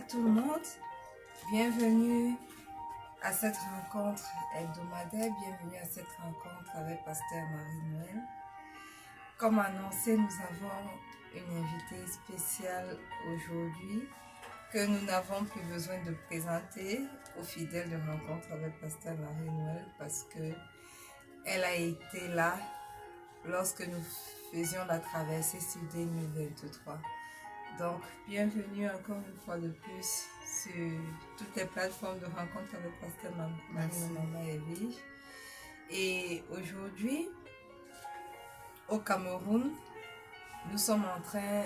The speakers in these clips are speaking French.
tout le monde, bienvenue à cette rencontre hebdomadaire, bienvenue à cette rencontre avec Pasteur Marie-Noël. Comme annoncé, nous avons une invitée spéciale aujourd'hui que nous n'avons plus besoin de présenter aux fidèles de rencontre avec Pasteur Marie-Noël parce que elle a été là lorsque nous faisions la traversée sur 2023. Donc, bienvenue encore une fois de plus sur toutes les plateformes de rencontre avec Pasteur Marie-Noël Edwige. Et aujourd'hui, au Cameroun, nous sommes en train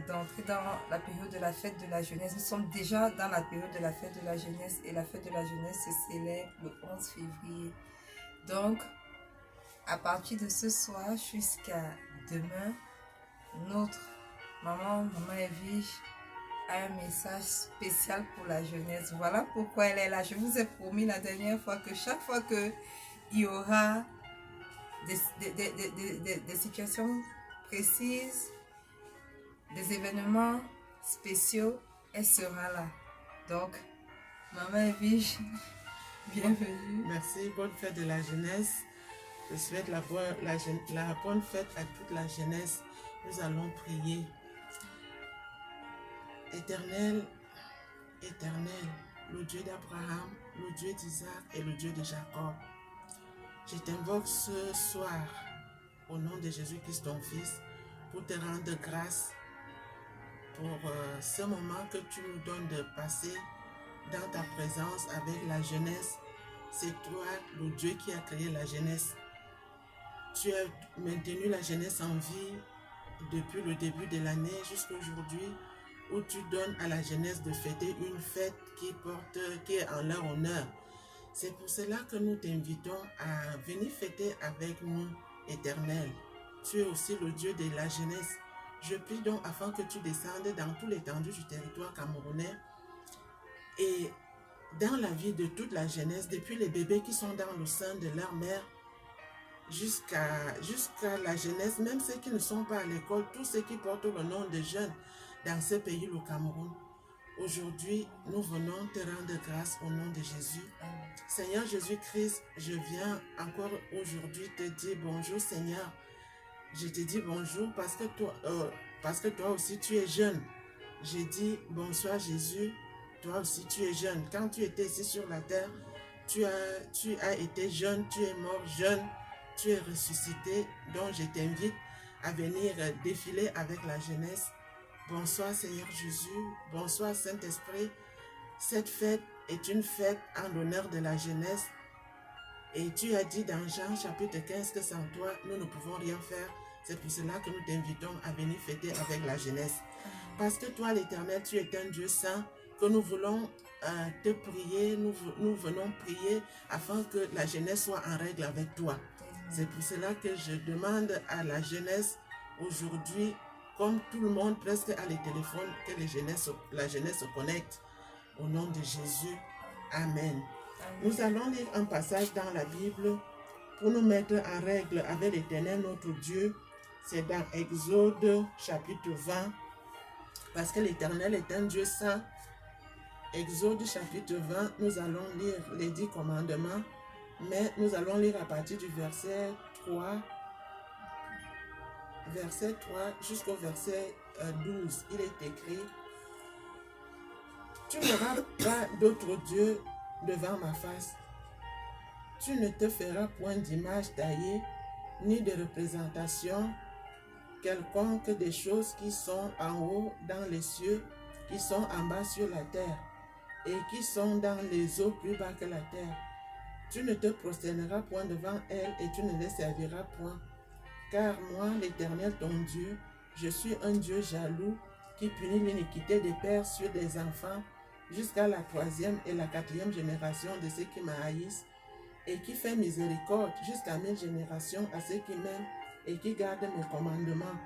d'entrer dans la période de la fête de la jeunesse. Nous sommes déjà dans la période de la fête de la jeunesse et la fête de la jeunesse se célèbre le 11 février. Donc, à partir de ce soir jusqu'à demain, notre maman Edwige a un message spécial pour la jeunesse. Voilà pourquoi elle est là. Je vous ai promis la dernière fois que chaque fois qu'il y aura des situations précises, des événements spéciaux, elle sera là. Donc, maman Edwige, bienvenue. Merci, bonne fête de la jeunesse. Je souhaite la bonne fête à toute la jeunesse. Nous allons prier. Éternel, éternel, le Dieu d'Abraham, le Dieu d'Isaac et le Dieu de Jacob. Je t'invoque ce soir au nom de Jésus-Christ, ton Fils, pour te rendre grâce pour ce moment que tu nous donnes de passer dans ta présence avec la jeunesse. C'est toi, le Dieu qui a créé la jeunesse. Tu as maintenu la jeunesse en vie depuis le début de l'année jusqu'à aujourd'hui, où tu donnes à la jeunesse de fêter une fête qui est en leur honneur. C'est pour cela que nous t'invitons à venir fêter avec nous, Éternel. Tu es aussi le Dieu de la jeunesse. Je prie donc afin que tu descendes dans tout l'étendue du territoire camerounais et dans la vie de toute la jeunesse, depuis les bébés qui sont dans le sein de leur mère, jusqu'à la jeunesse, même ceux qui ne sont pas à l'école, tous ceux qui portent le nom de jeunes dans ce pays, le Cameroun. Aujourd'hui, nous venons te rendre grâce au nom de Jésus. Seigneur Jésus-Christ, je viens encore aujourd'hui te dire bonjour Seigneur. Je te dis bonjour parce que toi aussi tu es jeune. Je dis bonsoir Jésus, toi aussi tu es jeune. Quand tu étais ici sur la terre, tu as été jeune, tu es mort jeune, tu es ressuscité. Donc je t'invite à venir défiler avec la jeunesse. Bonsoir Seigneur Jésus, bonsoir Saint-Esprit. Cette fête est une fête en l'honneur de la jeunesse. Et tu as dit dans Jean chapitre 15 que sans toi, nous ne pouvons rien faire. C'est pour cela que nous t'invitons à venir fêter avec la jeunesse. Parce que toi, l'Éternel, tu es un Dieu saint, que nous voulons te prier, nous venons prier afin que la jeunesse soit en règle avec toi. C'est pour cela que je demande à la jeunesse aujourd'hui, comme tout le monde presque a les téléphones, que la jeunesse se connecte. Au nom de Jésus, Amen. Nous allons lire un passage dans la Bible pour nous mettre en règle avec l'Éternel notre Dieu. C'est dans Exode chapitre 20, parce que l'Éternel est un Dieu saint. Exode chapitre 20, nous allons lire les 10 commandements, mais nous allons lire à partir du verset 3 jusqu'au verset 12. Il est écrit: tu n'auras pas d'autre Dieu devant ma face. Tu ne te feras point d'image taillée, ni de représentation quelconque des choses qui sont en haut dans les cieux, qui sont en bas sur la terre, et qui sont dans les eaux plus bas que la terre. Tu ne te prosterneras point devant elles, et tu ne les serviras point. Car moi, l'Éternel ton Dieu, je suis un Dieu jaloux, qui punit l'iniquité des pères sur des enfants, jusqu'à la 3e et la 4e génération de ceux qui m'haïssent, et qui fait miséricorde jusqu'à 1000 générations à ceux qui m'aiment et qui gardent mes commandements.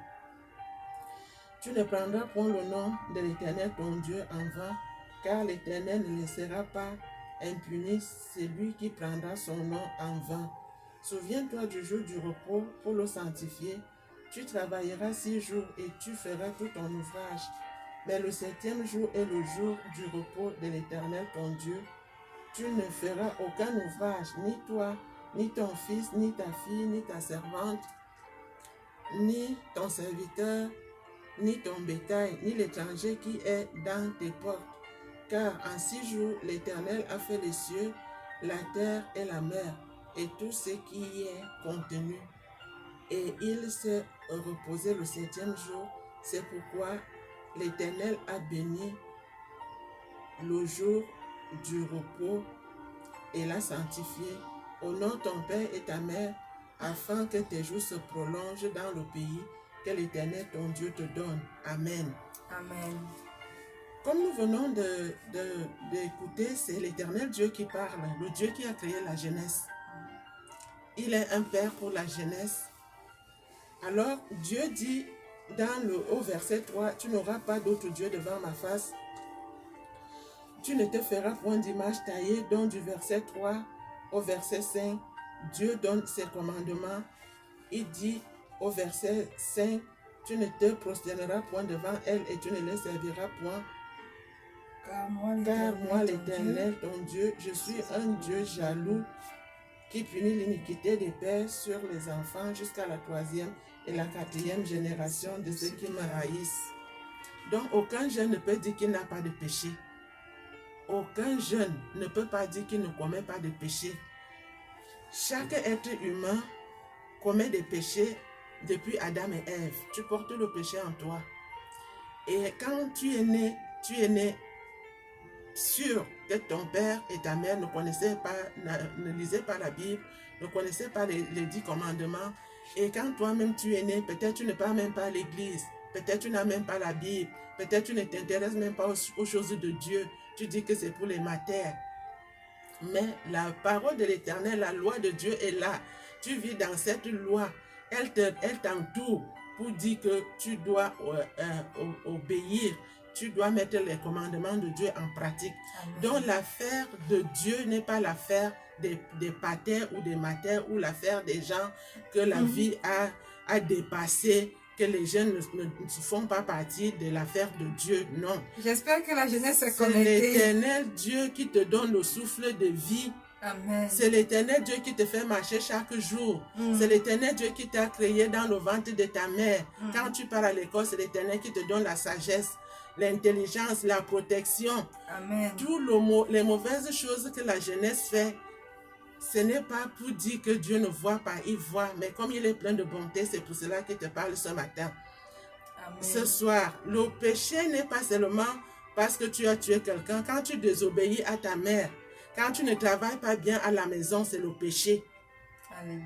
Tu ne prendras point le nom de l'Éternel ton Dieu en vain, car l'Éternel ne laissera pas impuni celui qui prendra son nom en vain. Souviens-toi du jour du repos pour le sanctifier. Tu travailleras 6 jours et tu feras tout ton ouvrage. Mais le septième jour est le jour du repos de l'Éternel ton Dieu. Tu ne feras aucun ouvrage, ni toi, ni ton fils, ni ta fille, ni ta servante, ni ton serviteur, ni ton bétail, ni l'étranger qui est dans tes portes. Car en 6 jours, l'Éternel a fait les cieux, la terre et la mer, et tout ce qui y est contenu. Et il s'est reposé le septième jour. C'est pourquoi l'Éternel a béni le jour du repos et l'a sanctifié. Honore ton père et ta mère, afin que tes jours se prolongent dans le pays que l'Éternel ton Dieu te donne. Amen. Amen. Comme nous venons d'écouter, c'est l'Éternel Dieu qui parle, le Dieu qui a créé la jeunesse. Il est un père pour la jeunesse. Alors Dieu dit au verset 3, tu n'auras pas d'autre Dieu devant ma face. Tu ne te feras point d'image taillée. Donc du verset 3 au verset 5, Dieu donne ses commandements. Il dit au verset 5, tu ne te prosterneras point devant elle et tu ne les serviras point. Car moi, l'Éternel, ton Dieu, je suis un Dieu jaloux qui punit l'iniquité des pères sur les enfants jusqu'à la 3e et la 4e génération de ceux qui me haïssent. Donc, aucun jeune ne peut dire qu'il n'a pas de péché. Aucun jeune ne peut pas dire qu'il ne commet pas de péché. Chaque être humain commet des péchés depuis Adam et Ève. Tu portes le péché en toi. Et quand tu es né sûr que ton père et ta mère ne connaissaient pas, ne lisaient pas la Bible, ne connaissaient pas les 10 commandements. Et quand toi-même tu es né, peut-être tu ne pars même pas à l'église, peut-être tu n'as même pas la Bible, peut-être tu ne t'intéresses même pas aux choses de Dieu. Tu dis que c'est pour les matières. Mais la parole de l'Éternel, la loi de Dieu est là. Tu vis dans cette loi. Elle t'entoure pour dire que tu dois obéir. Tu dois mettre les commandements de Dieu en pratique. Amen. Donc l'affaire de Dieu n'est pas l'affaire des patères ou des matières ou l'affaire des gens que la vie a dépassé, que les jeunes ne font pas partie de l'affaire de Dieu, non. J'espère que la jeunesse est connectée. C'est l'Éternel Dieu qui te donne le souffle de vie. Amen. C'est l'Éternel Dieu qui te fait marcher chaque jour. C'est l'Éternel Dieu qui t'a créé dans le ventre de ta mère. Quand tu pars à l'école, c'est l'Éternel qui te donne la sagesse, l'intelligence, la protection. Amen. Toutes les mauvaises choses que la jeunesse fait, ce n'est pas pour dire que Dieu ne voit pas, il voit. Mais comme il est plein de bonté, c'est pour cela qu'il te parle ce matin. Amen. Ce soir, le péché n'est pas seulement parce que tu as tué quelqu'un. Quand tu désobéis à ta mère, quand tu ne travailles pas bien à la maison, c'est le péché. Alléluia.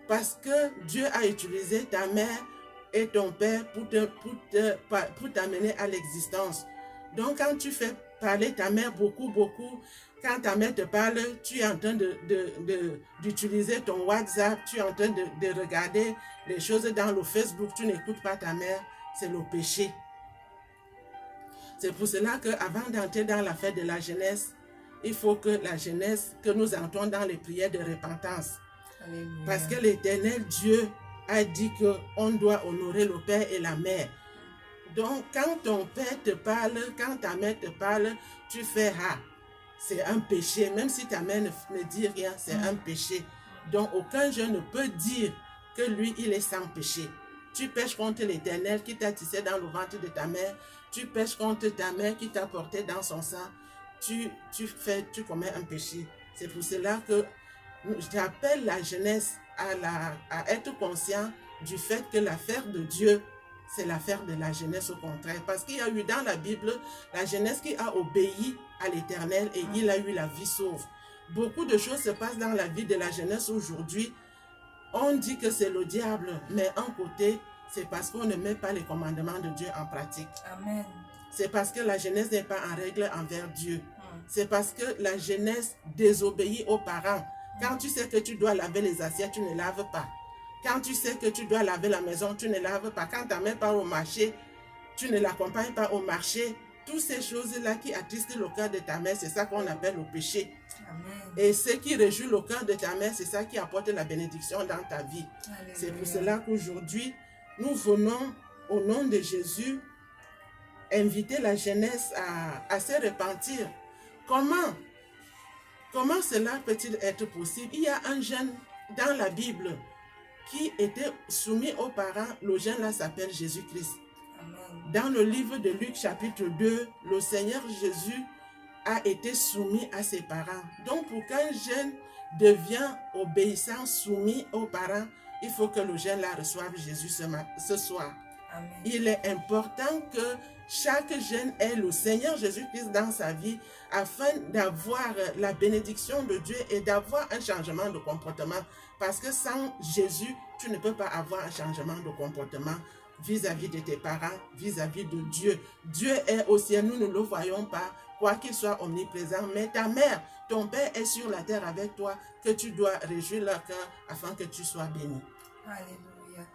Parce que Dieu a utilisé ta mère et ton père pour t'amener à l'existence. Donc quand tu fais parler ta mère beaucoup, quand ta mère te parle, tu es en train d'utiliser ton WhatsApp, tu es en train de regarder les choses dans le Facebook, tu n'écoutes pas ta mère, c'est le péché. C'est pour cela qu'avant d'entrer dans la fête de la jeunesse, il faut que la jeunesse, que nous entrons dans les prières de repentance. Alléluia. Parce que l'Éternel Dieu a dit qu'on doit honorer le père et la mère. Donc, quand ton père te parle, quand ta mère te parle, tu fais « Ah ». C'est un péché. Même si ta mère ne dit rien, c'est un péché. Donc, aucun jeune ne peut dire que lui, il est sans péché. Tu pèches contre l'Éternel qui t'a tissé dans le ventre de ta mère. Tu pèches contre ta mère qui t'a porté dans son sang. Tu commets un péché. C'est pour cela que j'appelle la jeunesse à être conscient du fait que l'affaire de Dieu, c'est l'affaire de la jeunesse au contraire. Parce qu'il y a eu dans la Bible la jeunesse qui a obéi à l'Éternel et il a eu la vie sauve. Beaucoup de choses se passent dans la vie de la jeunesse aujourd'hui. On dit que c'est le diable, mais en côté, c'est parce qu'on ne met pas les commandements de Dieu en pratique. Amen. C'est parce que la jeunesse n'est pas en règle envers Dieu. C'est parce que la jeunesse désobéit aux parents. Quand tu sais que tu dois laver les assiettes, tu ne laves pas. Quand tu sais que tu dois laver la maison, tu ne laves pas. Quand ta mère part au marché, tu ne l'accompagnes pas au marché. Toutes ces choses-là qui attristent le cœur de ta mère, c'est ça qu'on appelle le péché. Amen. Et ce qui réjouit le cœur de ta mère, c'est ça qui apporte la bénédiction dans ta vie. C'est pour cela qu'aujourd'hui, nous venons au nom de Jésus inviter la jeunesse à se repentir. Comment cela peut-il être possible? Il y a un jeune dans la Bible qui était soumis aux parents. Le jeune là s'appelle Jésus-Christ. Dans le livre de Luc chapitre 2, le Seigneur Jésus a été soumis à ses parents. Donc pour qu'un jeune devienne obéissant, soumis aux parents, il faut que le jeune là reçoive Jésus ce soir. Amen. Il est important que chaque jeune ait le Seigneur Jésus-Christ dans sa vie afin d'avoir la bénédiction de Dieu et d'avoir un changement de comportement. Parce que sans Jésus, tu ne peux pas avoir un changement de comportement vis-à-vis de tes parents, vis-à-vis de Dieu. Dieu est au ciel, nous ne le voyons pas, quoi qu'il soit omniprésent, mais ta mère, ton père est sur la terre avec toi, que tu dois réjouir leur cœur afin que tu sois béni. Alléluia.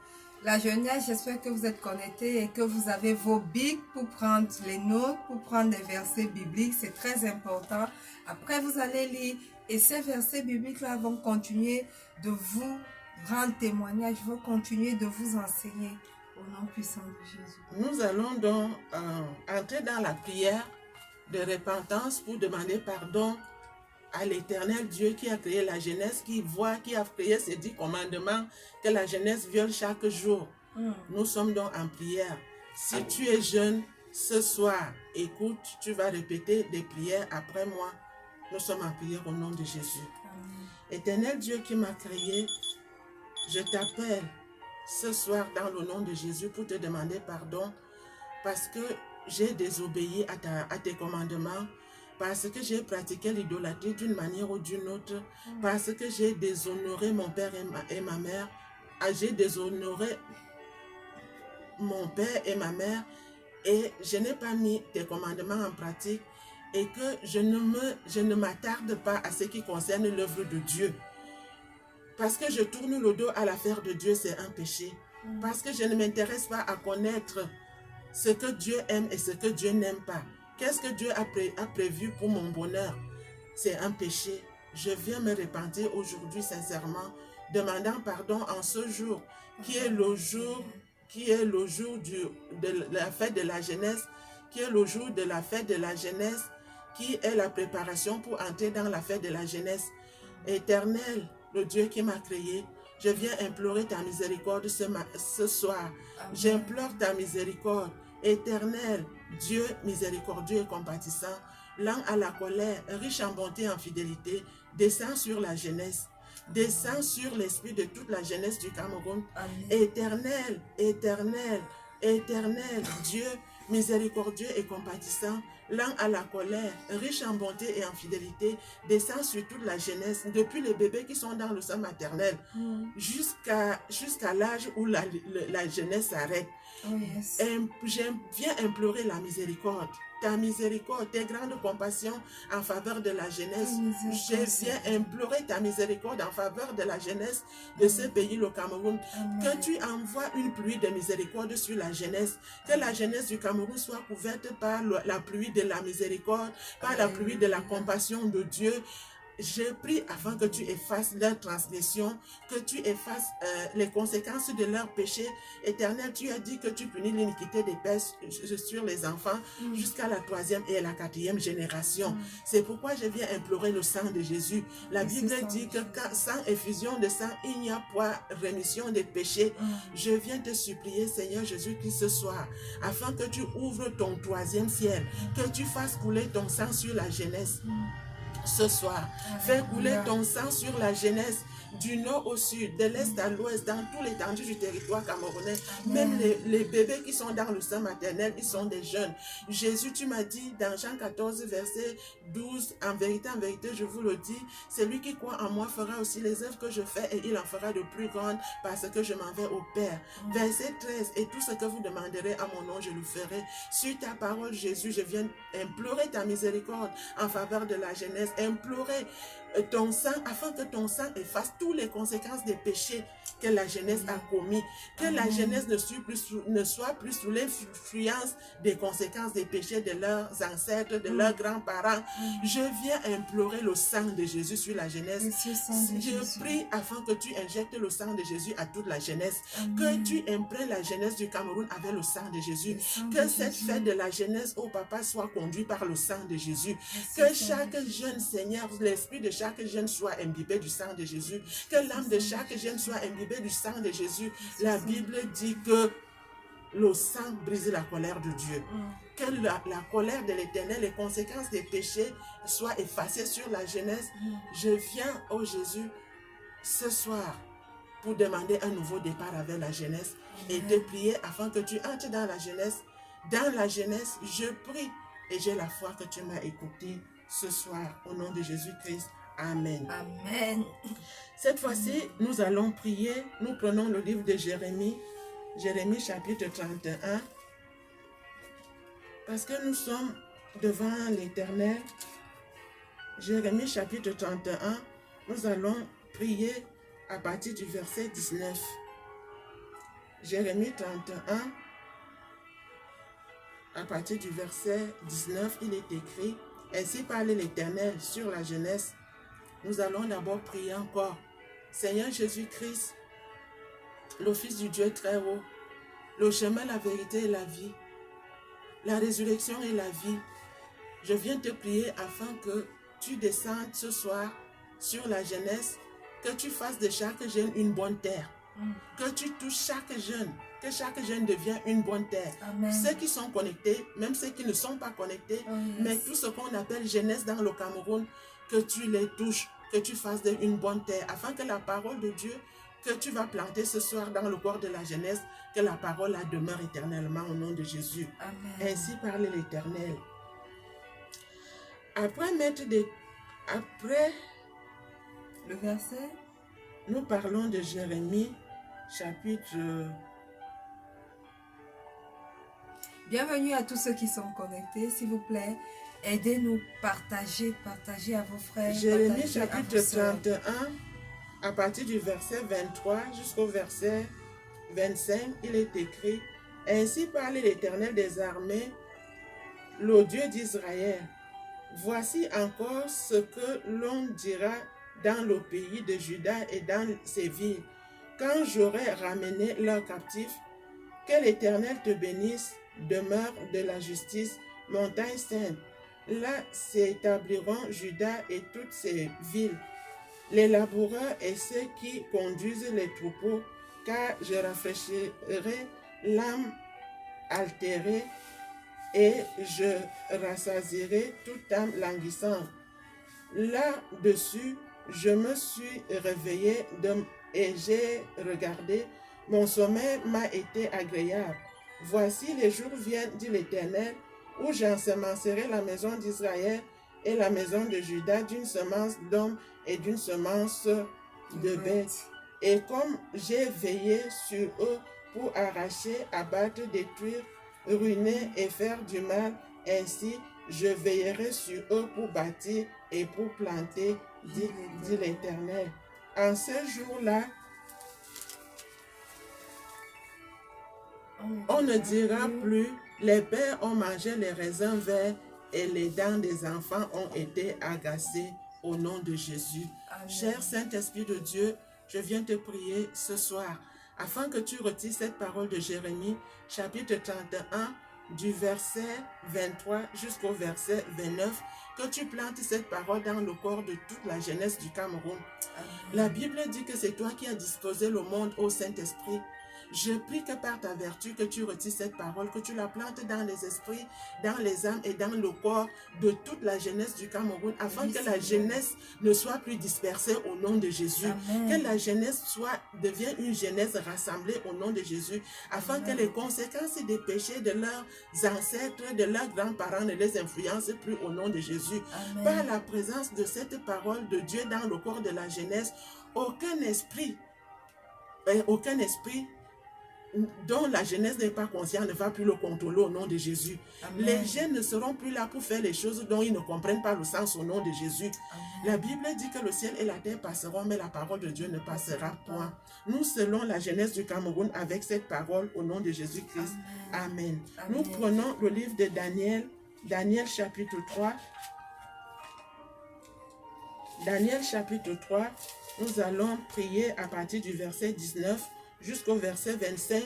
La jeunesse, j'espère que vous êtes connectés et que vous avez vos bics pour prendre les notes, pour prendre des versets bibliques. C'est très important. Après, vous allez lire et ces versets bibliques-là vont continuer de vous rendre témoignage, vont continuer de vous enseigner au nom puissant de Jésus. Nous allons donc entrer dans la prière de repentance pour demander pardon à l'Éternel Dieu qui a créé la jeunesse, qui a créé ces 10 commandements que la jeunesse viole chaque jour. Nous sommes donc en prière. Si tu es jeune, ce soir, écoute, tu vas répéter des prières après moi. Nous sommes en prière au nom de Jésus. Éternel Dieu qui m'a créé, je t'appelle ce soir dans le nom de Jésus pour te demander pardon parce que j'ai désobéi à tes commandements, parce que j'ai pratiqué l'idolâtrie d'une manière ou d'une autre, parce que j'ai déshonoré mon père et ma mère, j'ai déshonoré mon père et ma mère et je n'ai pas mis tes commandements en pratique et que je ne m'attarde pas à ce qui concerne l'œuvre de Dieu. Parce que je tourne le dos à l'affaire de Dieu, c'est un péché. Parce que je ne m'intéresse pas à connaître ce que Dieu aime et ce que Dieu n'aime pas. Qu'est-ce que Dieu a prévu pour mon bonheur? C'est un péché. Je viens me repentir aujourd'hui sincèrement, demandant pardon en ce jour, qui est le jour de la fête de la jeunesse, qui est le jour de la fête de la jeunesse, qui est la préparation pour entrer dans la fête de la jeunesse. Éternel, le Dieu qui m'a créé, je viens implorer ta miséricorde ce soir. J'implore ta miséricorde. Éternel, Dieu miséricordieux et compatissant, lent à la colère, riche en bonté et en fidélité, descend sur la jeunesse, descend sur l'esprit de toute la jeunesse du Cameroun. Amen. Éternel, éternel, éternel, Dieu miséricordieux et compatissant, lent à la colère, riche en bonté et en fidélité, descend sur toute la jeunesse, depuis les bébés qui sont dans le sein maternel, jusqu'à l'âge où la jeunesse s'arrête. Oh yes. Je viens implorer la miséricorde, ta miséricorde, tes grandes compassions en faveur de la jeunesse. Je viens implorer ta miséricorde en faveur de la jeunesse de ce pays, le Cameroun. Amen. Que tu envoies une pluie de miséricorde sur la jeunesse, que la jeunesse du Cameroun soit couverte par la pluie de la miséricorde, par la pluie de la compassion de Dieu. Je prie afin que tu effaces leurs transgressions, que tu effaces les conséquences de leurs péchés. Éternel, tu as dit que tu punis l'iniquité des pères sur les enfants jusqu'à la 3e et la 4e génération. C'est pourquoi je viens implorer le sang de Jésus. La Bible dit que sans effusion de sang, il n'y a pas rémission des péchés. Je viens te supplier, Seigneur Jésus-Christ, ce soir, afin que tu ouvres ton 3e ciel, que tu fasses couler ton sang sur la jeunesse. Ce soir, fais couler ton sang sur la jeunesse du nord au sud, de l'est à l'ouest, dans tout l'étendue du territoire camerounais. Même les bébés qui sont dans le sein maternel, ils sont des jeunes. Jésus, tu m'as dit dans Jean 14, verset 12, en vérité, je vous le dis, celui qui croit en moi fera aussi les œuvres que je fais et il en fera de plus grandes parce que je m'en vais au Père. Verset 13, et tout ce que vous demanderez à mon nom, je le ferai. Sur ta parole, Jésus, je viens implorer ta miséricorde en faveur de la jeunesse, implorer ton sang afin que ton sang efface toutes les conséquences des péchés que la jeunesse a commis. Que la jeunesse ne soit plus sous l'influence des conséquences des péchés de leurs ancêtres, de leurs grands-parents. Je viens implorer le sang de Jésus sur la jeunesse. Je prie afin que tu injectes le sang de Jésus à toute la jeunesse. Que tu imprègnes la jeunesse du Cameroun avec le sang de Jésus. Que cette fête de la jeunesse, oh papa, soit conduite par le sang de Jésus. Que chaque jeune, Seigneur, l'esprit de chaque jeune soit imbibé du sang de Jésus. Que l'âme de chaque jeune soit imbibée du sang de Jésus. La Bible dit que le sang brise la colère de Dieu. Que la colère de l'Éternel, les conséquences des péchés soient effacées sur la jeunesse. Je viens, oh Jésus, ce soir pour demander un nouveau départ avec la jeunesse et te prier afin que tu entres dans la jeunesse. Dans la jeunesse, je prie et j'ai la foi que tu m'as écouté ce soir. Au nom de Jésus-Christ. Amen. Amen. Cette fois-ci, nous allons prier. Nous prenons le livre de Jérémie. Jérémie chapitre 31. Parce que nous sommes devant l'Éternel. Jérémie chapitre 31. Nous allons prier à partir du verset 19. Jérémie 31. À partir du verset 19, il est écrit: Ainsi parle l'Éternel sur la jeunesse. Nous allons d'abord prier encore. Seigneur Jésus-Christ, le Fils du Dieu très haut, le chemin, la vérité et la vie, la résurrection et la vie. Je viens te prier afin que tu descendes ce soir sur la jeunesse, que tu fasses de chaque jeune une bonne terre, que tu touches chaque jeune, que chaque jeune devienne une bonne terre. Amen. Ceux qui sont connectés, même ceux qui ne sont pas connectés, mais tout ce qu'on appelle jeunesse dans le Cameroun, que tu les touches, que tu fasses une bonne terre, afin que la parole de Dieu que tu vas planter ce soir dans le corps de la jeunesse, que la parole la demeure éternellement au nom de Jésus. Amen. Ainsi parle l'Éternel. Après le verset, nous parlons de Jérémie, chapitre... Bienvenue à tous ceux qui sont connectés, s'il vous plaît. Aidez-nous, partagez à vos frères. Jérémie chapitre 31, à partir du verset 23 jusqu'au verset 25, il est écrit: Ainsi parle l'Éternel des armées, le Dieu d'Israël. Voici encore ce que l'on dira dans le pays de Juda et dans ses villes, quand j'aurai ramené leurs captifs. Que l'Éternel te bénisse, demeure de la justice, montagne sainte. Là s'établiront Juda et toutes ses villes, les laboureurs et ceux qui conduisent les troupeaux, car je rafraîchirai l'âme altérée et je rassasierai toute âme languissante. Là-dessus, je me suis réveillé et j'ai regardé, mon sommeil m'a été agréable. Voici les jours viennent, dit l'Éternel, où j'ensemencerai la maison d'Israël et la maison de Juda d'une semence d'homme et d'une semence de bêtes. Et comme j'ai veillé sur eux pour arracher, abattre, détruire, ruiner et faire du mal, ainsi je veillerai sur eux pour bâtir et pour planter, dit l'Éternel. En ce jour-là, on ne dira plus: les pères ont mangé les raisins verts et les dents des enfants ont été agacées, au nom de Jésus. Amen. Cher Saint-Esprit de Dieu, je viens te prier ce soir afin que tu retires cette parole de Jérémie, chapitre 31, du verset 23 jusqu'au verset 29, que tu plantes cette parole dans le corps de toute la jeunesse du Cameroun. Amen. La Bible dit que c'est toi qui as disposé le monde, ô Saint-Esprit. Je prie que par ta vertu, que tu retires cette parole, que tu la plantes dans les esprits, dans les âmes et dans le corps de toute la jeunesse du Cameroun, afin que la jeunesse ne soit plus dispersée au nom de Jésus. Amen. Que la jeunesse devienne une jeunesse rassemblée au nom de Jésus, afin Amen. Que les conséquences des péchés de leurs ancêtres, de leurs grands-parents ne les influencent plus au nom de Jésus. Amen. Par la présence de cette parole de Dieu dans le corps de la jeunesse, aucun esprit dont la jeunesse n'est pas consciente ne va plus le contrôler au nom de Jésus. Amen. Les jeunes ne seront plus là pour faire les choses dont ils ne comprennent pas le sens au nom de Jésus. Amen. La Bible dit que le ciel et la terre passeront, mais la parole de Dieu ne passera point. Nous scellons la jeunesse du Cameroun avec cette parole au nom de Jésus-Christ. Amen. Amen. Nous prenons le livre de Daniel, Daniel chapitre 3. Daniel chapitre 3, nous allons prier à partir du verset 19 jusqu'au verset 25.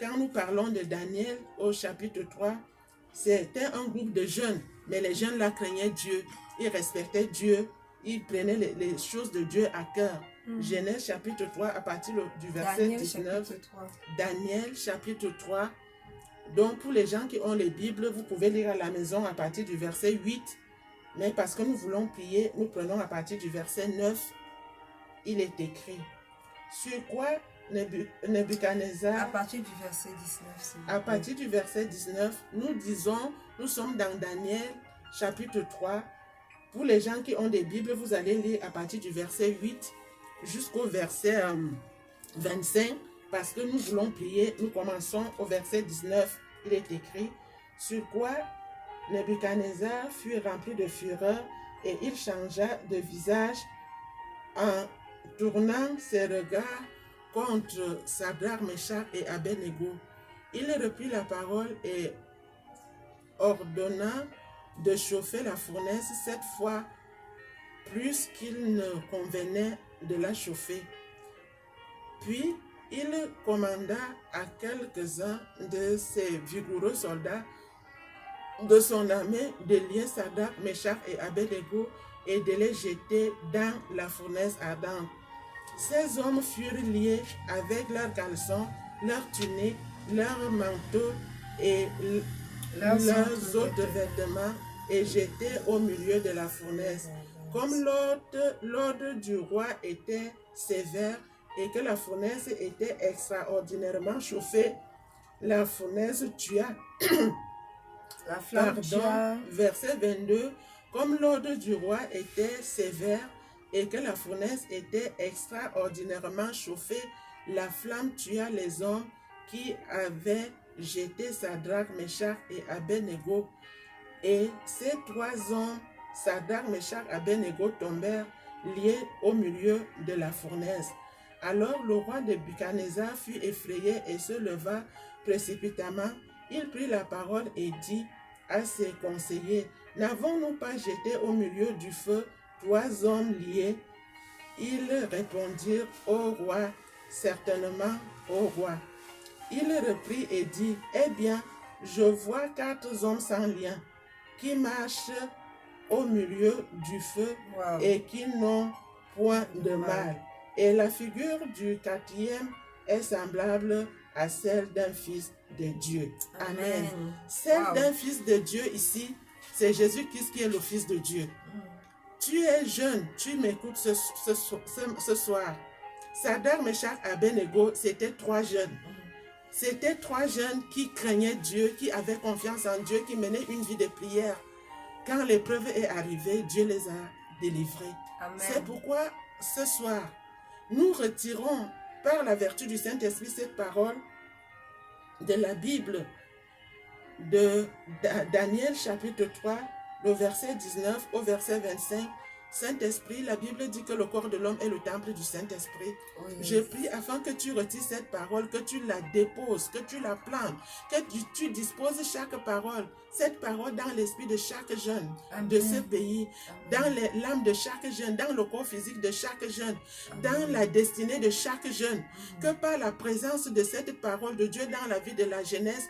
Quand nous parlons de Daniel au chapitre 3, c'était un groupe de jeunes, mais les jeunes là craignaient Dieu, ils respectaient Dieu, ils prenaient les choses de Dieu à cœur. Genèse chapitre 3 à partir du verset Daniel 19. chapitre 3. Daniel chapitre 3. Donc pour les gens qui ont les Bibles, vous pouvez lire à la maison à partir du verset 8. Mais parce que nous voulons prier, nous prenons à partir du verset 9. Il est écrit. Sur quoi Nebuchadnezzar... À partir du verset 19. À partir du verset 19, nous disons, nous sommes dans Daniel chapitre 3. Pour les gens qui ont des Bibles, vous allez lire à partir du verset 8 jusqu'au verset 25. Parce que nous voulons prier, nous commençons au verset 19. Il est écrit, sur quoi Nebuchadnezzar fut rempli de fureur et il changea de visage en tournant ses regards contre Sadrach, Meshach et Abednego. Il reprit la parole et ordonna de chauffer la fournaise 7 fois plus qu'il ne convenait de la chauffer. Puis il commanda à quelques-uns de ses vigoureux soldats de son armée de lier Sadrach, Meshach et Abednego et de les jeter dans la fournaise ardente. Ces hommes furent liés avec leurs caleçons, leurs tuniques, leurs manteaux et leurs autres vêtements et jetés au milieu de la fournaise. Comme l'ordre du roi était sévère et que la fournaise était extraordinairement chauffée, la fournaise tua. La flamme tua. Verset 22. Comme l'ordre du roi était sévère et que la fournaise était extraordinairement chauffée, la flamme tua les hommes qui avaient jeté Sadrach, Meshach et Abednego. Et ces 3 hommes, Sadrach, Meshach et Abednego, tombèrent liés au milieu de la fournaise. Alors le roi de Nebuchadnezzar fut effrayé et se leva précipitamment. Il prit la parole et dit à ses conseillers, « N'avons-nous pas jeté au milieu du feu 3 hommes liés ?» Ils répondirent au roi, « Certainement, au roi. » Il reprit et dit, « Eh bien, je vois 4 hommes sans lien qui marchent au milieu du feu et qui n'ont point de mal. Et la figure du 4e est semblable à celle d'un fils de Dieu. » Amen. Celle d'un fils de Dieu ici, c'est Jésus-Christ qui est le fils de Dieu. Tu es jeune, tu m'écoutes ce soir. Sadrach, Meshach, Abednego, c'était 3 jeunes. C'était 3 jeunes qui craignaient Dieu, qui avaient confiance en Dieu, qui menaient une vie de prière. Quand l'épreuve est arrivée, Dieu les a délivrés. C'est pourquoi ce soir, nous retirons par la vertu du Saint-Esprit cette parole de la Bible de Daniel chapitre 3, le verset 19 au verset 25. Saint-Esprit, la Bible dit que le corps de l'homme est le temple du Saint-Esprit. Oui. Je prie afin que tu retires cette parole, que tu la déposes, que tu la plantes, que tu disposes chaque parole, cette parole dans l'esprit de chaque jeune de ce pays, dans l'âme de chaque jeune, dans le corps physique de chaque jeune, dans la destinée de chaque jeune, que par la présence de cette parole de Dieu dans la vie de la jeunesse,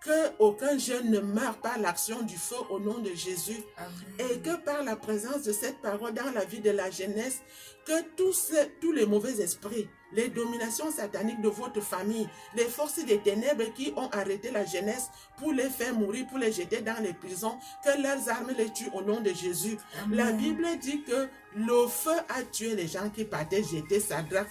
qu'aucun jeune ne meure par l'action du feu au nom de Jésus. Amen. Et que par la présence de cette parole dans la vie de la jeunesse, que tous les mauvais esprits, les dominations sataniques de votre famille, les forces des ténèbres qui ont arrêté la jeunesse pour les faire mourir, pour les jeter dans les prisons, que leurs armes les tuent au nom de Jésus. Amen. La Bible dit que le feu a tué les gens qui partaient jeter Sadrach,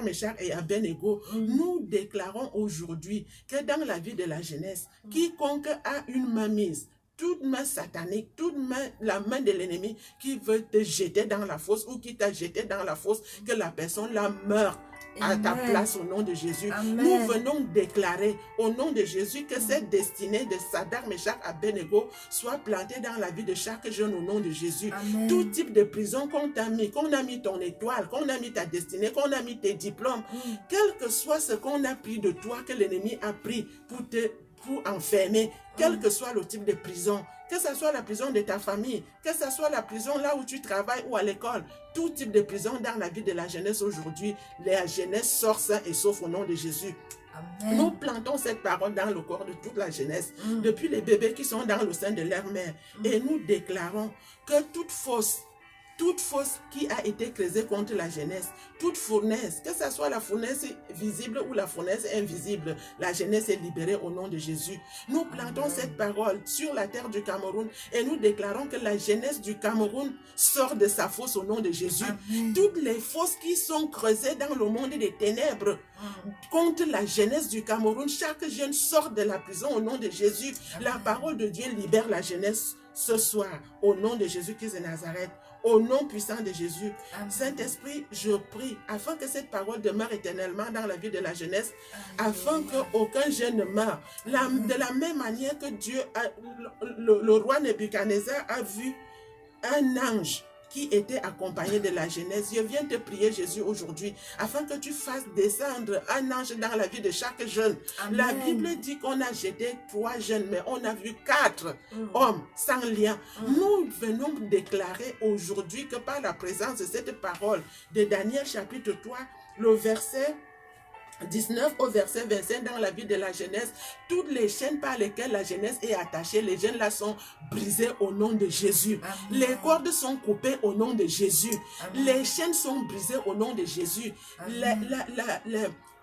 Meshach et Abednego. Nous déclarons aujourd'hui que dans la vie de la jeunesse, quiconque a une main mise, toute main satanique, toute main, la main de l'ennemi qui veut te jeter dans la fosse ou qui t'a jeté dans la fosse, que la personne la meurt à ta Amen. place au nom de Jésus. Amen. Nous venons déclarer au nom de Jésus que cette destinée de Sadrach, Meshach, Abednego soit plantée dans la vie de chaque jeune au nom de Jésus. Amen. Tout type de prison qu'on a mis ton étoile, qu'on a mis ta destinée, qu'on a mis tes diplômes, quel que soit ce qu'on a pris de toi, que l'ennemi a pris pour enfermer, quel que soit le type de prison, que ce soit la prison de ta famille, que ce soit la prison là où tu travailles ou à l'école, tout type de prison dans la vie de la jeunesse aujourd'hui, la jeunesse sort sain et sauf au nom de Jésus. Amen. Nous plantons cette parole dans le corps de toute la jeunesse, depuis les bébés qui sont dans le sein de leur mère, et nous déclarons que toute fosse qui a été creusée contre la jeunesse, toute fournaise, que ce soit la fournaise visible ou la fournaise invisible, la jeunesse est libérée au nom de Jésus. Nous plantons cette parole sur la terre du Cameroun et nous déclarons que la jeunesse du Cameroun sort de sa fosse au nom de Jésus. Amen. Toutes les fosses qui sont creusées dans le monde des ténèbres contre la jeunesse du Cameroun, chaque jeune sort de la prison au nom de Jésus. La parole de Dieu libère la jeunesse ce soir au nom de Jésus-Christ de Nazareth. Au nom puissant de Jésus, Saint-Esprit, je prie afin que cette parole demeure éternellement dans la vie de la jeunesse, afin qu'aucun jeune ne meure. De la même manière que Dieu, le roi Nebuchadnezzar a vu un ange qui était accompagné de la jeunesse. Je viens te prier, Jésus, aujourd'hui, afin que tu fasses descendre un ange dans la vie de chaque jeune. Amen. La Bible dit qu'on a jeté 3 jeunes, mais on a vu 4 hommes sans lien. Nous venons déclarer aujourd'hui que par la présence de cette parole de Daniel chapitre 3, le verset 19 au verset 25 dans la vie de la jeunesse, toutes les chaînes par lesquelles la jeunesse est attachée, les jeunes là sont brisés au nom de Jésus. Amen. Les cordes sont coupées au nom de Jésus. Amen. Les chaînes sont brisées au nom de Jésus.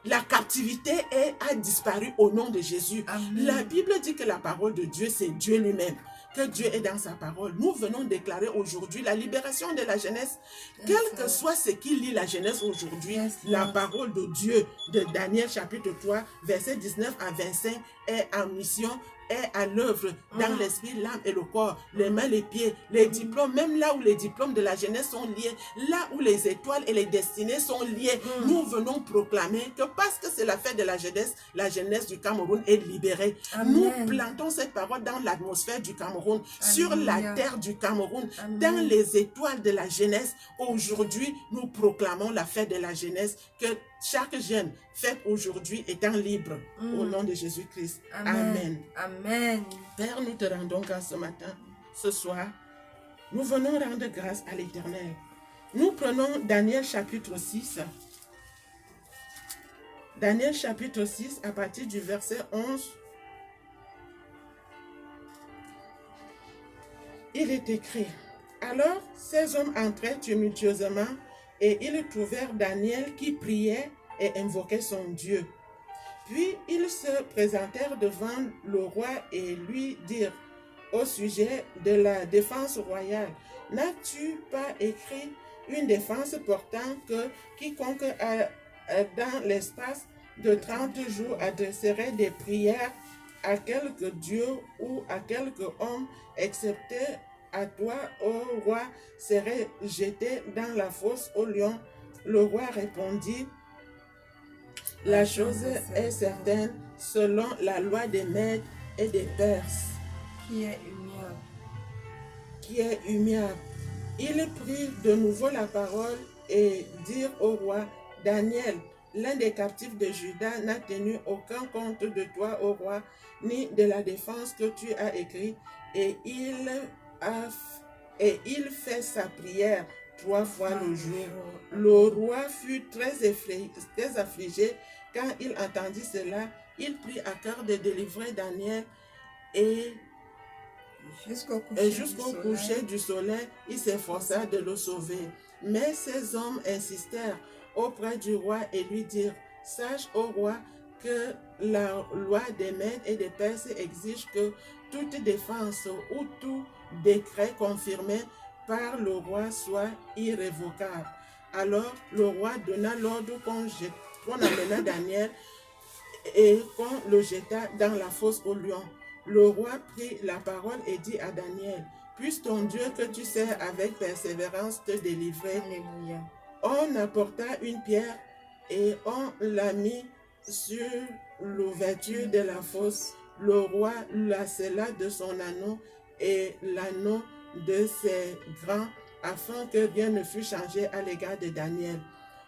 La captivité a disparu au nom de Jésus. Amen. La Bible dit que la parole de Dieu, c'est Dieu lui-même. Que Dieu est dans sa parole. Nous venons déclarer aujourd'hui la libération de la jeunesse. Quel que soit ce qui lie la jeunesse aujourd'hui, la parole de Dieu de Daniel chapitre 3, verset 19 à 25 est en mission, est à l'œuvre dans l'esprit, l'âme et le corps, les mains, les pieds, les diplômes, même là où les diplômes de la jeunesse sont liés, là où les étoiles et les destinées sont liées, nous venons proclamer que parce que c'est la fête de la jeunesse du Cameroun est libérée. Amen. Nous plantons cette parole dans l'atmosphère du Cameroun, sur la terre du Cameroun, dans les étoiles de la jeunesse. Aujourd'hui, nous proclamons la fête de la jeunesse que chaque jeune fait aujourd'hui étant libre au nom de Jésus-Christ. Amen. Amen. Père, nous te rendons grâce ce matin, ce soir. Nous venons rendre grâce à l'Éternel. Nous prenons Daniel chapitre 6. Daniel chapitre 6 à partir du verset 11. Il est écrit: alors ces hommes entraient tumultueusement et ils trouvèrent Daniel qui priait et invoquait son Dieu. Puis ils se présentèrent devant le roi et lui dirent au sujet de la défense royale: n'as-tu pas écrit une défense portant que quiconque dans l'espace de 30 jours adresserait des prières à quelque Dieu ou à quelque homme, excepté à toi, ô roi, serait jeté dans la fosse au lion? Le roi répondit: la chose est certaine, selon la loi des Mèdes et des Perses, Qui est immuable. Il prit de nouveau la parole et dit au roi: Daniel, l'un des captifs de Juda, n'a tenu aucun compte de toi, ô roi, ni de la défense que tu as écrite, et il fait sa prière 3 fois le jour. Le roi fut très affligé quand il entendit cela. Il prit à cœur de délivrer Daniel et jusqu'au coucher du soleil, il s'efforça de le sauver. Mais ces hommes insistèrent auprès du roi et lui dirent: sache, ô roi, que la loi des Mèdes et des Perses exige que toute défense ou tout décret confirmé par le roi soit irrévocable. Alors le roi donna l'ordre qu'on amena Daniel et qu'on le jeta dans la fosse au lion. Le roi prit la parole et dit à Daniel: puisse ton Dieu que tu sers avec persévérance te délivrer. Alléluia. On apporta une pierre et on l'a mis sur l'ouverture de la fosse. Le roi la scella de son anneau et l'anneau de ses grands, afin que rien ne fût changé à l'égard de Daniel.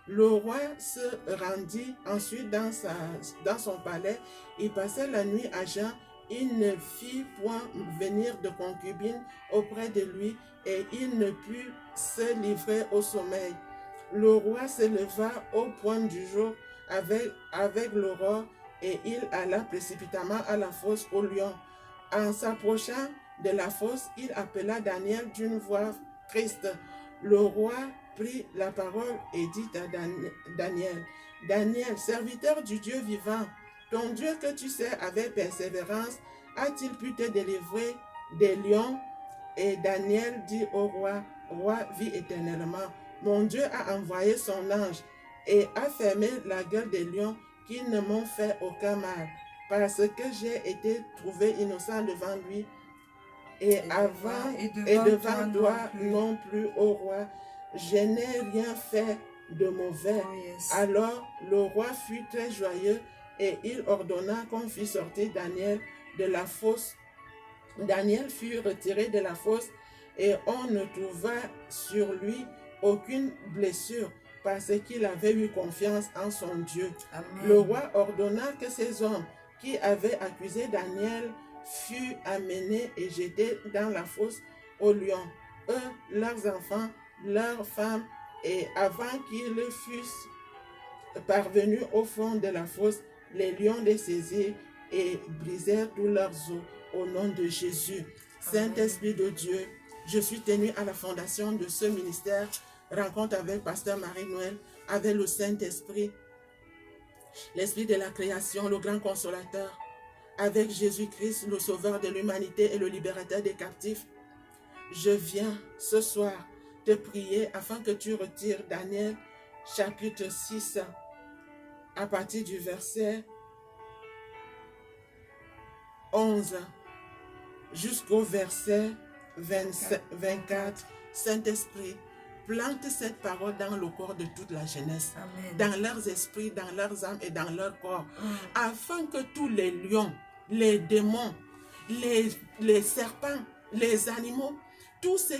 Le roi se rendit ensuite dans son palais. Il passait la nuit à jeun. Il ne fit point venir de concubine auprès de lui et il ne put se livrer au sommeil. Le roi se leva au point du jour avec l'aurore et il alla précipitamment à la fosse aux lions. En s'approchant de la fosse, il appela Daniel d'une voix triste. Le roi prit la parole et dit à Daniel, « Daniel, serviteur du Dieu vivant, ton Dieu que tu sers avec persévérance, a-t-il pu te délivrer des lions ?» Et Daniel dit au roi, « Roi, vis éternellement. Mon Dieu a envoyé son ange et a fermé la gueule des lions qui ne m'ont fait aucun mal, parce que j'ai été trouvé innocent devant lui et devant toi non plus, ô roi. Je n'ai rien fait de mauvais. » Alors le roi fut très joyeux et il ordonna qu'on fît sortir Daniel de la fosse. Daniel fut retiré de la fosse et on ne trouva sur lui aucune blessure parce qu'il avait eu confiance en son Dieu. Amen. Le roi ordonna que ces hommes qui avaient accusé Daniel furent amenés et jetés dans la fosse aux lions, eux, leurs enfants, leurs femmes, et avant qu'ils fussent parvenus au fond de la fosse, les lions les saisirent et brisèrent tous leurs os au nom de Jésus. Saint-Esprit de Dieu, je suis tenu à la fondation de ce ministère, rencontre avec Pasteur Marie-Noël, avec le Saint-Esprit, l'Esprit de la création, le grand consolateur, avec Jésus-Christ, le sauveur de l'humanité et le libérateur des captifs. Je viens ce soir te prier afin que tu retires Daniel chapitre 6 à partir du verset 11 jusqu'au verset 24. Saint-Esprit, plante cette parole dans le corps de toute la jeunesse, Amen. Dans leurs esprits, dans leurs âmes et dans leur corps, afin que tous les lions, les démons, les serpents, les animaux, tous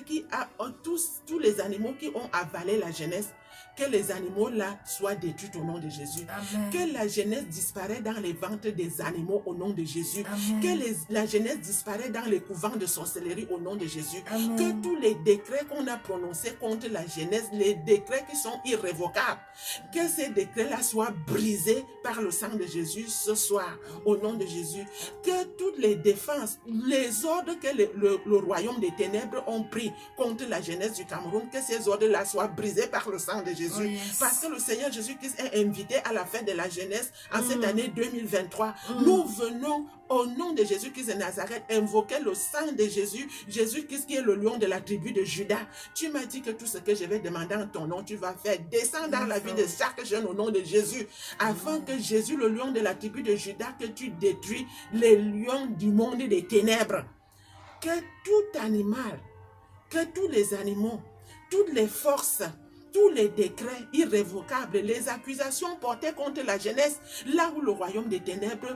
les animaux qui ont avalé la jeunesse, que les animaux-là soient détruits au nom de Jésus. Amen. Que la jeunesse disparaisse dans les ventres des animaux au nom de Jésus. Amen. Que la jeunesse disparaisse dans les couvents de sorcellerie au nom de Jésus. Amen. Que tous les décrets qu'on a prononcés contre la jeunesse, les décrets qui sont irrévocables, que ces décrets-là soient brisés par le sang de Jésus ce soir au nom de Jésus. Que toutes les défenses, les ordres que le royaume des ténèbres ont pris contre la jeunesse du Cameroun, que ces ordres-là soient brisés par le sang de Jésus. Oh yes. Parce que le Seigneur Jésus-Christ est invité à la fête de la jeunesse en cette année 2023. Nous venons au nom de Jésus-Christ de Nazareth invoquer le sang de Jésus, Jésus-Christ qui est le lion de la tribu de Juda. Tu m'as dit que tout ce que je vais demander en ton nom, tu vas faire. Descends dans la vie de chaque jeune au nom de Jésus, afin que Jésus, le lion de la tribu de Juda, que tu détruis les lions du monde des ténèbres. Que tout animal, que tous les animaux, toutes les forces, tous les décrets irrévocables, les accusations portées contre la jeunesse, là où le royaume des ténèbres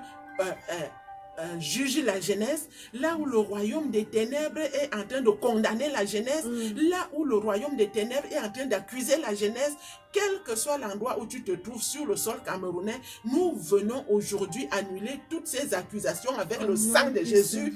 juge la jeunesse, là où le royaume des ténèbres est en train de condamner la jeunesse, là où le royaume des ténèbres est en train d'accuser la jeunesse, quel que soit l'endroit où tu te trouves sur le sol camerounais, nous venons aujourd'hui annuler toutes ces accusations avec le sang de Jésus.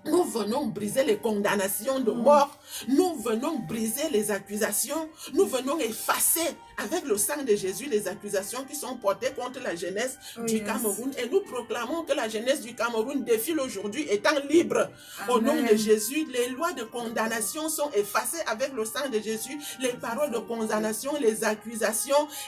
Nous venons briser les condamnations de mort. Nous venons briser les accusations. Nous venons effacer avec le sang de Jésus les accusations qui sont portées contre la jeunesse du Cameroun. Et nous proclamons que la jeunesse du Cameroun défile aujourd'hui étant libre. Amen. Au nom de Jésus, les lois de condamnation sont effacées avec le sang de Jésus. Les paroles de condamnation, les accusations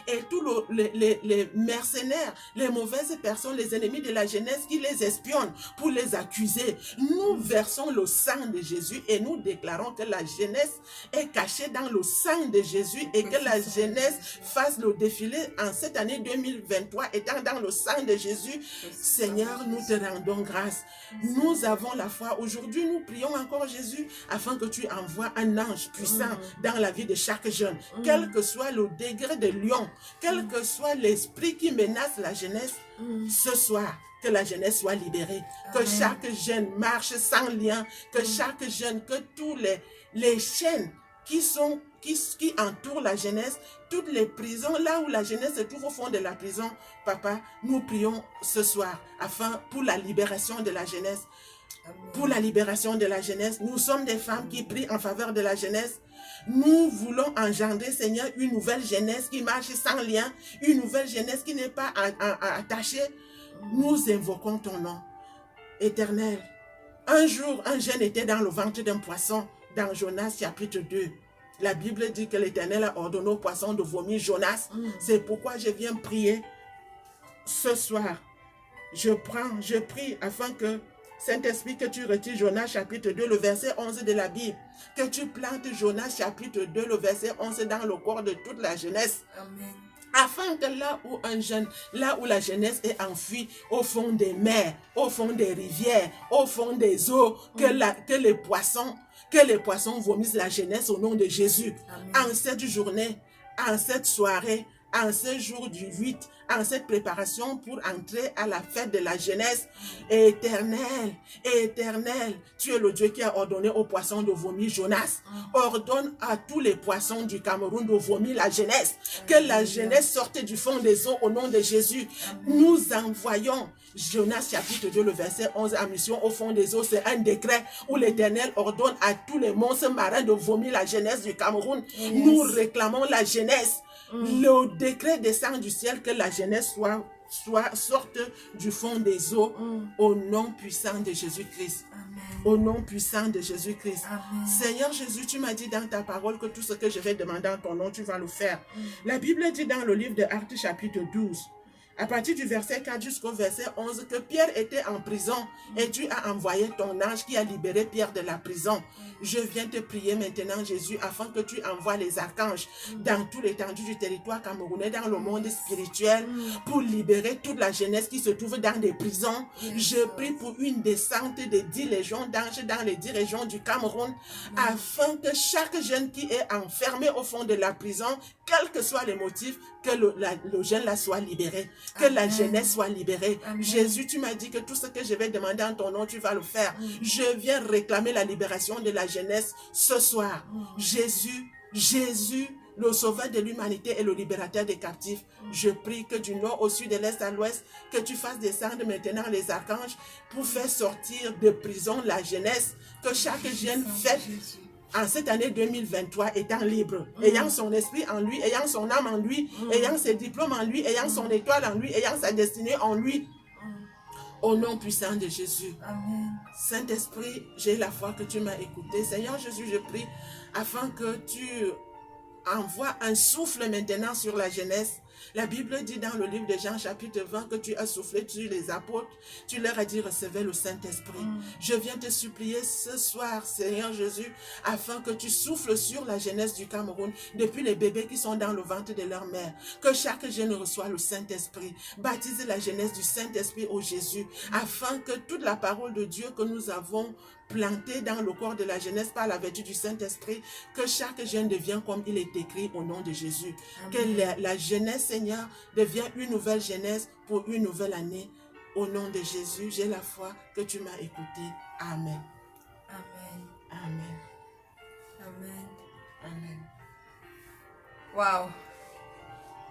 et tous les mercenaires, les mauvaises personnes, les ennemis de la jeunesse qui les espionnent pour les accuser. Nous versons le sang de Jésus et nous déclarons que la jeunesse est cachée dans le sang de Jésus et que la jeunesse fasse le défilé en cette année 2023, étant dans le sang de Jésus. Seigneur, nous te rendons grâce. Nous avons la foi. Aujourd'hui, nous prions encore Jésus afin que tu envoies un ange puissant dans la vie de chaque jeune. Quel que soit le degré de lion, quel que soit l'esprit qui menace la jeunesse, ce soir, que la jeunesse soit libérée, que chaque jeune marche sans lien, que chaque jeune, que tous les chaînes qui entourent la jeunesse, toutes les prisons, là où la jeunesse se trouve au fond de la prison, papa, nous prions ce soir pour la libération de la jeunesse. Pour la libération de la jeunesse, nous sommes des femmes qui prient en faveur de la jeunesse. Nous voulons engendrer, Seigneur, une nouvelle jeunesse qui marche sans lien, une nouvelle jeunesse qui n'est pas attachée. Nous invoquons ton nom, Éternel. Un jour, un jeune était dans le ventre d'un poisson, dans Jonas chapitre 2. La Bible dit que l'Éternel a ordonné au poisson de vomir Jonas. C'est pourquoi je viens prier ce soir. Je prie afin que Saint-Esprit, que tu retires Jonas chapitre 2, le verset 11 de la Bible. Que tu plantes Jonas chapitre 2, le verset 11 dans le corps de toute la jeunesse. Amen. Afin que là où la jeunesse est enfuie, au fond des mers, au fond des rivières, au fond des eaux, que les poissons vomissent la jeunesse au nom de Jésus. Amen. En cette journée, en cette soirée, en ce jour du 8, en cette préparation pour entrer à la fête de la jeunesse. Éternel, Éternel, tu es le Dieu qui a ordonné aux poissons de vomir Jonas. Ordonne à tous les poissons du Cameroun de vomir la jeunesse. Que la jeunesse sorte du fond des eaux au nom de Jésus. Nous envoyons Jonas chapitre 2, le verset 11 en mission au fond des eaux. C'est un décret où l'Éternel ordonne à tous les monstres marins de vomir la jeunesse du Cameroun. Nous réclamons la jeunesse. Le décret descend du ciel que la jeunesse sorte du fond des eaux au nom puissant de Jésus-Christ. Au nom puissant de Jésus-Christ. Seigneur Jésus, tu m'as dit dans ta parole que tout ce que je vais demander en ton nom, tu vas le faire. La Bible dit dans le livre de Actes chapitre 12, à partir du verset 4 jusqu'au verset 11, que Pierre était en prison et tu as envoyé ton ange qui a libéré Pierre de la prison. Je viens te prier maintenant, Jésus, afin que tu envoies les archanges dans tout l'étendue du territoire camerounais, dans le monde spirituel, pour libérer toute la jeunesse qui se trouve dans des prisons. Je prie pour une descente des 10 légions d'anges dans les 10 régions du Cameroun, afin que chaque jeune qui est enfermé au fond de la prison, quels que soient les motifs, que le jeune là soit libéré, que la jeunesse soit libérée. Jésus, tu m'as dit que tout ce que je vais demander en ton nom, tu vas le faire. Je viens réclamer la libération de la jeunesse ce soir. Jésus, le sauveur de l'humanité et le libérateur des captifs. Je prie que du nord au sud, de l'est à l'ouest, que tu fasses descendre maintenant les archanges pour faire sortir de prison la jeunesse, que chaque jeune fête en cette année 2023 étant libre, ayant son esprit en lui, ayant son âme en lui, ayant ses diplômes en lui, ayant son étoile en lui, ayant sa destinée en lui. Au nom puissant de Jésus. Amen. Saint-Esprit, j'ai la foi que tu m'as écouté. Seigneur Jésus, je prie afin que tu envoies un souffle maintenant sur la jeunesse. La Bible dit dans le livre de Jean chapitre 20 que tu as soufflé sur les apôtres. Tu leur as dit recevez le Saint-Esprit. Je viens te supplier ce soir, Seigneur Jésus, afin que tu souffles sur la jeunesse du Cameroun, depuis les bébés qui sont dans le ventre de leur mère. Que chaque jeune reçoit le Saint-Esprit. Baptise la jeunesse du Saint-Esprit au Jésus, afin que toute la parole de Dieu que nous avons planté dans le corps de la jeunesse par la vertu du Saint-Esprit, que chaque jeune devienne comme il est écrit au nom de Jésus. Amen. Que la jeunesse, Seigneur, devienne une nouvelle jeunesse pour une nouvelle année. Au nom de Jésus, j'ai la foi que tu m'as écouté. Amen. Amen. Amen. Amen. Amen. Waouh!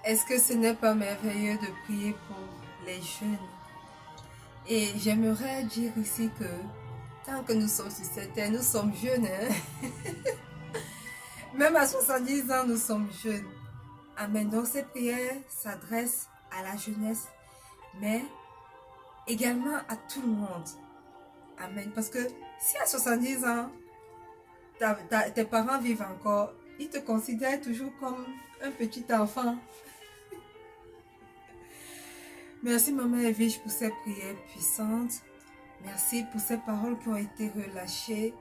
Est-ce que ce n'est pas merveilleux de prier pour les jeunes? Et j'aimerais dire ici que tant que nous sommes sur cette terre, nous sommes jeunes. Hein? Même à 70 ans, nous sommes jeunes. Amen. Donc ces prières s'adressent à la jeunesse, mais également à tout le monde. Amen. Parce que si à 70 ans, tes parents vivent encore, ils te considèrent toujours comme un petit enfant. Merci Maman Evige pour ces prières puissantes. Merci pour ces paroles qui ont été relâchées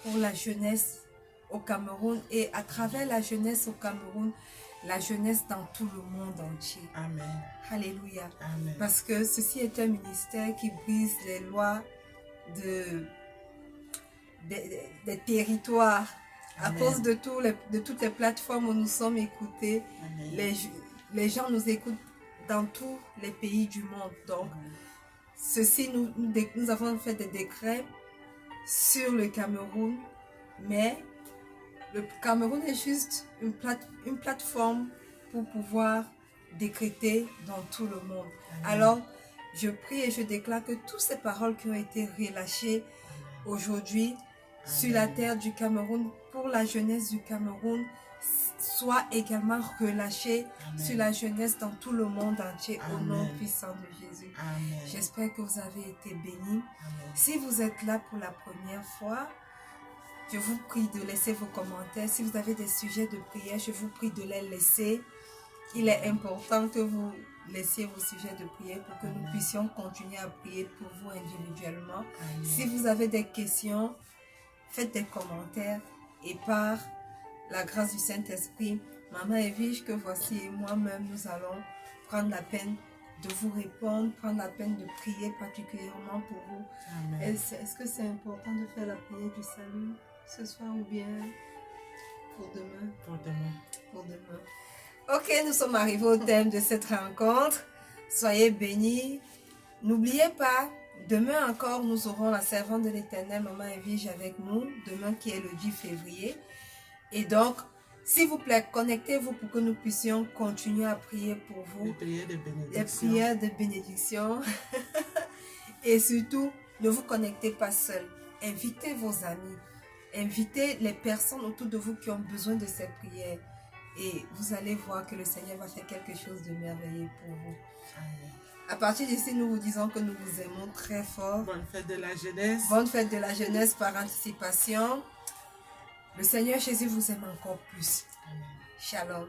pour la jeunesse au Cameroun. Et à travers la jeunesse au Cameroun, la jeunesse dans tout le monde entier. Amen. Alléluia. Amen. Parce que ceci est un ministère qui brise les lois des territoires. À Amen. cause de toutes les plateformes où nous sommes écoutés, Amen. les gens nous écoutent dans tous les pays du monde. Donc, Amen. ceci, nous avons fait des décrets sur le Cameroun, mais le Cameroun est juste une plateforme pour pouvoir décréter dans tout le monde. Amen. Alors, je prie et je déclare que toutes ces paroles qui ont été relâchées aujourd'hui sur la terre du Cameroun, pour la jeunesse du Cameroun, soient également relâchées sur la jeunesse dans tout le monde entier. Amen. Au nom puissant de Jésus. J'espère que vous avez été bénis. Amen. Si vous êtes là pour la première fois, je vous prie de laisser vos commentaires. Si vous avez des sujets de prière, je vous prie de les laisser. Il est important que vous laissiez vos sujets de prière pour que nous puissions continuer à prier pour vous individuellement. Amen. Si vous avez des questions, faites des commentaires et par la grâce du Saint-Esprit, Maman Evige, que voici et moi-même, nous allons prendre la peine de vous répondre, prendre la peine de prier particulièrement pour vous. Est-ce que c'est important de faire la prière du salut ce soir ou bien pour demain? Pour demain. Pour demain. Ok, nous sommes arrivés au thème de cette rencontre. Soyez bénis. N'oubliez pas, demain encore, nous aurons la servante de l'Éternel, Maman Evige, avec nous. Demain qui est le 10 février. Et donc, s'il vous plaît, connectez-vous pour que nous puissions continuer à prier pour vous. Des prières de bénédiction. Des prières de bénédiction. Et surtout, ne vous connectez pas seul. Invitez vos amis. Invitez les personnes autour de vous qui ont besoin de ces prières. Et vous allez voir que le Seigneur va faire quelque chose de merveilleux pour vous. Amen. À partir d'ici, nous vous disons que nous vous aimons très fort. Bonne fête de la jeunesse. Bonne fête de la jeunesse par anticipation. Le Seigneur Jésus vous aime encore plus. Amen. Shalom.